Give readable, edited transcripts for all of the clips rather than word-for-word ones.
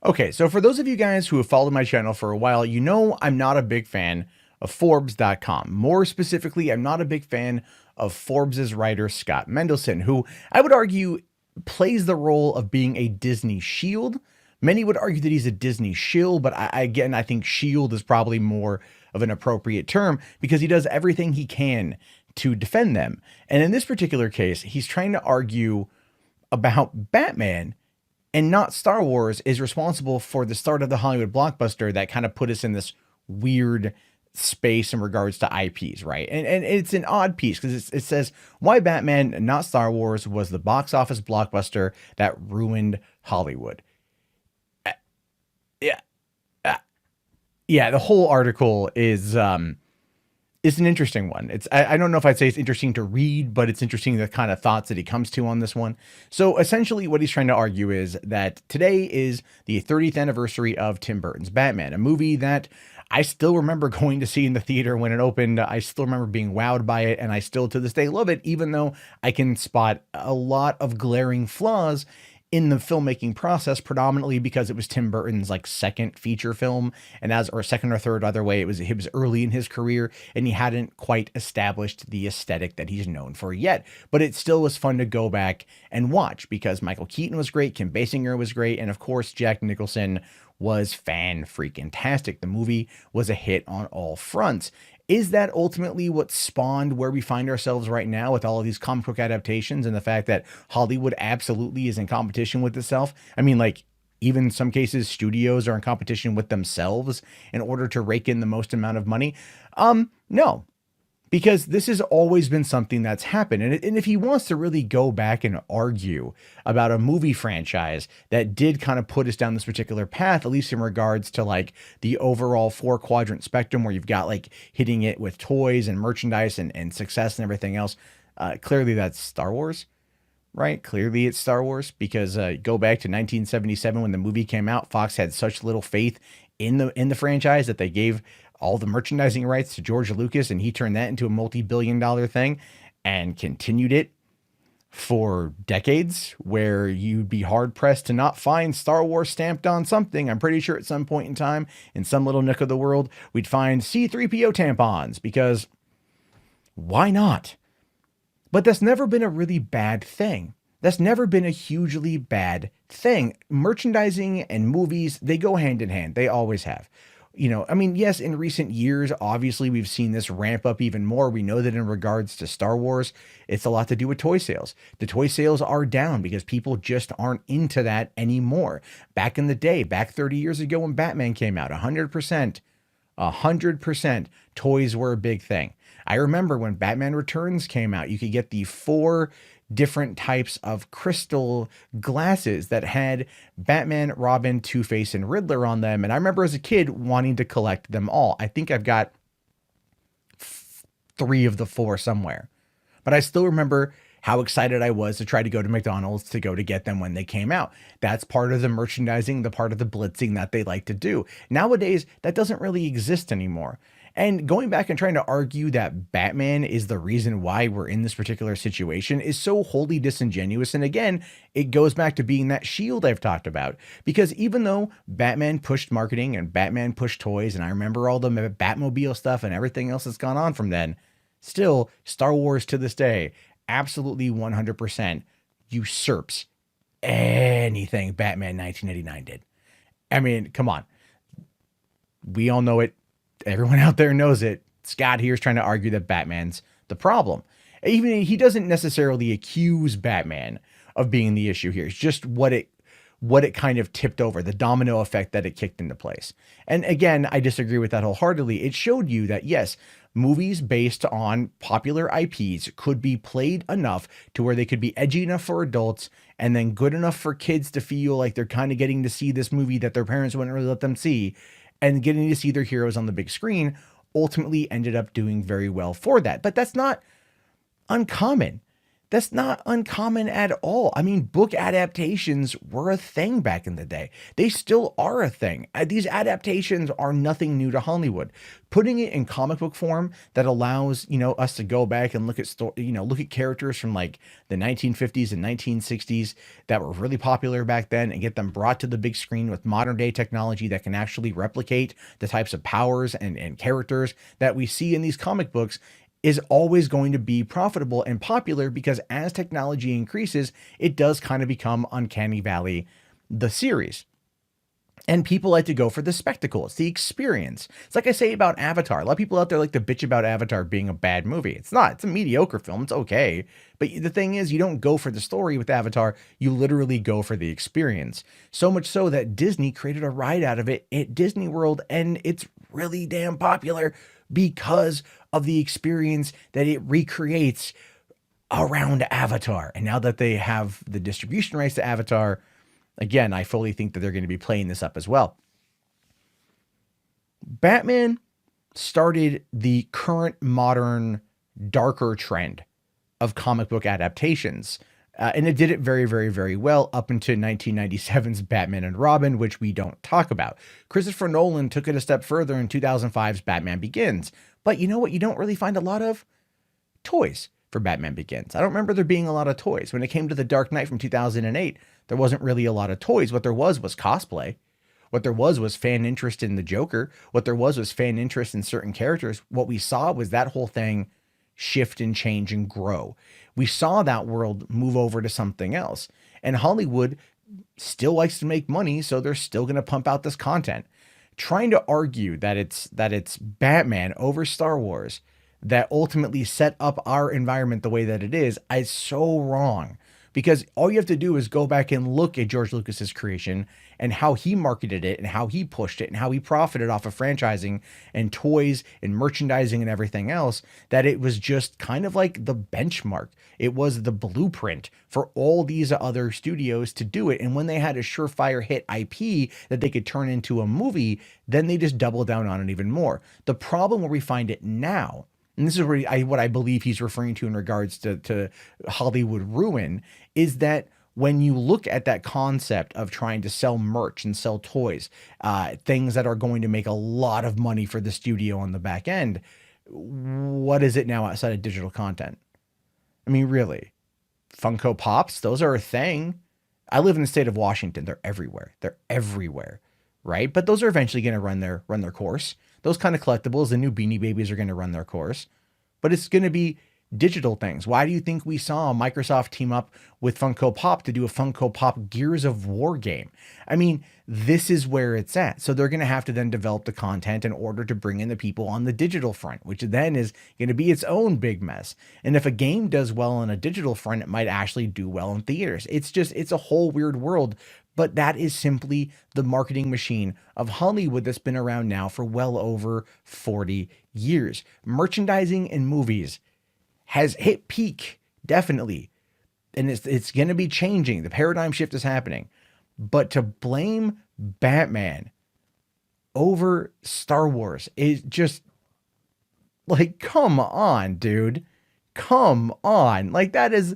Okay, so for those of you guys who have followed my channel for a while, you know I'm not a big fan of Forbes.com. More specifically, I'm not a big fan of Forbes' writer Scott Mendelson, who I would argue plays the role of being a Disney shield. Many would argue that he's a Disney shill, but again, I think shield is probably more of an appropriate term because he does everything he can to defend them. And in this particular case, he's trying to argue about Batman and not Star Wars is responsible for the start of the Hollywood blockbuster that kind of put us in this weird space in regards to IPs, right? And it's an odd piece because it says why Batman, not Star Wars, was the box office blockbuster that ruined Hollywood. Yeah, uh, yeah. The whole article is an interesting one. I don't know if I'd say it's interesting to read, but it's interesting the kind of thoughts that he comes to on this one. So essentially what he's trying to argue is that today is the 30th anniversary of Tim Burton's Batman, a movie that I still remember going to see in the theater when it opened. I still remember being wowed by it, and I still to this day love it, even though I can spot a lot of glaring flaws in the filmmaking process, predominantly because it was Tim Burton's like second feature film, and or second or third other way. It was early in his career, and he hadn't quite established the aesthetic that he's known for yet. But it still was fun to go back and watch because Michael Keaton was great, Kim Basinger was great, and of course Jack Nicholson was fan freaking tastic. The movie was a hit on all fronts. Is that ultimately what spawned where we find ourselves right now with all of these comic book adaptations and the fact that Hollywood absolutely is in competition with itself? I mean, like, even in some cases, studios are in competition with themselves in order to rake in the most amount of money. No, because this has always been something that's happened. And if he wants to really go back and argue about a movie franchise that did kind of put us down this particular path, at least in regards to like the overall 4 quadrant spectrum where you've got like hitting it with toys and merchandise and success and everything else, clearly that's Star Wars. Right? Clearly it's Star Wars because go back to 1977 when the movie came out, Fox had such little faith in the franchise that they gave all the merchandising rights to George Lucas, and he turned that into a multi-billion-dollar thing and continued it for decades, where you'd be hard pressed to not find Star Wars stamped on something. I'm pretty sure at some point in time, in some little nook of the world, we'd find C3PO tampons because why not? But that's never been a really bad thing. That's never been a hugely bad thing. Merchandising and movies, they go hand in hand. They always have. I mean, yes, in recent years, obviously, we've seen this ramp up even more. We know that in regards to Star Wars, it's a lot to do with toy sales. The toy sales are down because people just aren't into that anymore. Back in the day, back 30 years ago when Batman came out, 100%, toys were a big thing. I remember when Batman Returns came out, you could get the 4 different types of crystal glasses that had Batman, Robin, Two-Face, and Riddler on them. And I remember as a kid wanting to collect them all. I think I've got 3 of the 4 somewhere. But I still remember how excited I was to try to go to McDonald's to go to get them when they came out. That's part of the merchandising, the part of the blitzing that they like to do. Nowadays, that doesn't really exist anymore. And going back and trying to argue that Batman is the reason why we're in this particular situation is so wholly disingenuous. And again, it goes back to being that shield I've talked about. Because even though Batman pushed marketing and Batman pushed toys, and I remember all the Batmobile stuff and everything else that's gone on from then, still, Star Wars to this day absolutely 100% usurps anything Batman 1989 did. I mean, come on. We all know it. Everyone out there knows it. Scott here is trying to argue that Batman's the problem. Even he doesn't necessarily accuse Batman of being the issue here. It's just what it kind of tipped over, the domino effect that it kicked into place. And again, I disagree with that wholeheartedly. It showed you that yes, movies based on popular IPs could be played enough to where they could be edgy enough for adults and then good enough for kids to feel like they're kind of getting to see this movie that their parents wouldn't really let them see, and getting to see their heroes on the big screen ultimately ended up doing very well for that. But that's not uncommon. That's not uncommon at all. I mean, book adaptations were a thing back in the day. They still are a thing. These adaptations are nothing new to Hollywood. Putting it in comic book form that allows, us to go back and look at look at characters from like the 1950s and 1960s that were really popular back then and get them brought to the big screen with modern day technology that can actually replicate the types of powers and characters that we see in these comic books is always going to be profitable and popular, because as technology increases, it does kind of become Uncanny Valley, the series. And people like to go for the spectacle. It's the experience. It's like I say about Avatar. A lot of people out there like to bitch about Avatar being a bad movie. It's not. It's a mediocre film. It's okay. But the thing is, you don't go for the story with Avatar. You literally go for the experience. So much so that Disney created a ride out of it at Disney World, and it's really damn popular because of the experience that it recreates around Avatar. And now that they have the distribution rights to Avatar, again, I fully think that they're going to be playing this up as well. Batman started the current modern darker trend of comic book adaptations. And it did it very, very, very well up until 1997's Batman and Robin, which we don't talk about. Christopher Nolan took it a step further in 2005's Batman Begins. But you know what? You don't really find a lot of toys for Batman Begins. I don't remember there being a lot of toys. When it came to The Dark Knight from 2008, there wasn't really a lot of toys. What there was cosplay. What there was fan interest in the Joker. What there was fan interest in certain characters. What we saw was that whole thing shift and change and grow. We saw that world move over to something else. And Hollywood still likes to make money, so they're still going to pump out this content. Trying to argue that it's Batman over Star Wars that ultimately set up our environment the way that it is so wrong. Because all you have to do is go back and look at George Lucas's creation and how he marketed it and how he pushed it and how he profited off of franchising and toys and merchandising and everything else, that it was just kind of like the benchmark. It was the blueprint for all these other studios to do it. And when they had a surefire hit IP that they could turn into a movie, then they just doubled down on it even more. The problem where we find it now, and this is what I believe he's referring to in regards to Hollywood ruin, is that when you look at that concept of trying to sell merch and sell toys, things that are going to make a lot of money for the studio on the back end, what is it now outside of digital content? I mean, really, Funko Pops, those are a thing. I live in the state of Washington. They're everywhere. They're everywhere, right? But those are eventually going to run their course. Those kind of collectibles, the new Beanie Babies, are going to run their course. But it's going to be digital things. Why do you think we saw Microsoft team up with Funko Pop to do a Funko Pop Gears of War game? I mean, this is where it's at. So they're going to have to then develop the content in order to bring in the people on the digital front, which then is going to be its own big mess. And if a game does well on a digital front, it might actually do well in theaters. It's a whole weird world. But that is simply the marketing machine of Hollywood that's been around now for well over 40 years. Merchandising in movies has hit peak, definitely. And it's going to be changing. The paradigm shift is happening. But to blame Batman over Star Wars is just like, come on, dude. Come on. Like, that is...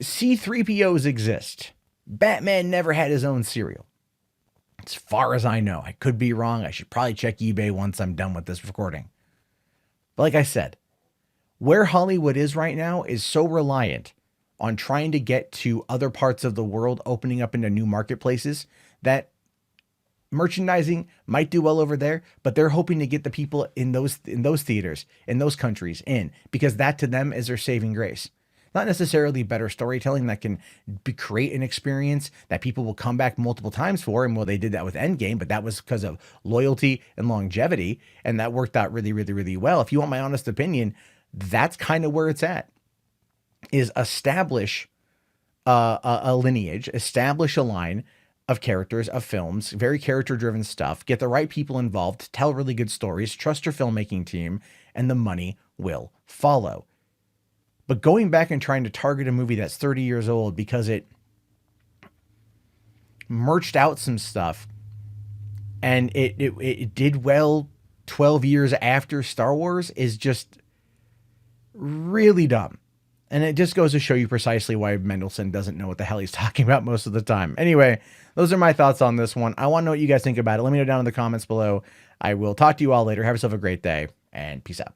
C-3POs exist. Batman never had his own cereal. As far as I know. I could be wrong. I should probably check eBay once I'm done with this recording. But like I said, where Hollywood is right now is so reliant on trying to get to other parts of the world, opening up into new marketplaces, that merchandising might do well over there, but they're hoping to get the people in those theaters, in those countries in, because that to them is their saving grace. Not necessarily better storytelling that can create an experience that people will come back multiple times for. And well, they did that with Endgame, but that was because of loyalty and longevity. And that worked out really, really, really well. If you want my honest opinion, that's kind of where it's at, is establish a lineage, establish a line of characters, of films, very character-driven stuff, get the right people involved, tell really good stories, trust your filmmaking team, and the money will follow. But going back and trying to target a movie that's 30 years old because it merged out some stuff and it did well 12 years after Star Wars is just really dumb. And it just goes to show you precisely why Mendelsohn doesn't know what the hell he's talking about most of the time. Anyway, those are my thoughts on this one. I want to know what you guys think about it. Let me know down in the comments below. I will talk to you all later. Have yourself a great day, and peace out.